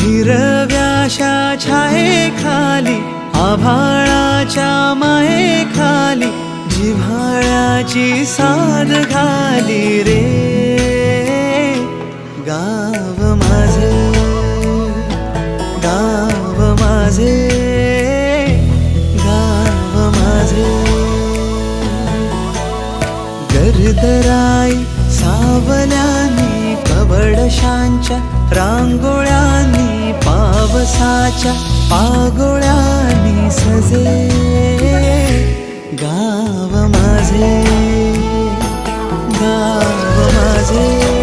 हिरव्याशा छायेखाली आभाळाच्या मायेखाली जिव्हाळ्याची साद घाली रे गाव माझे, गाव माझे, गाव माझे. गर्दराई सावल्यानी कवडशांच्या रांगोळ्यांनी पावसाच्या पागोळ्यांनी सजे गाव माझे, गाव माझे.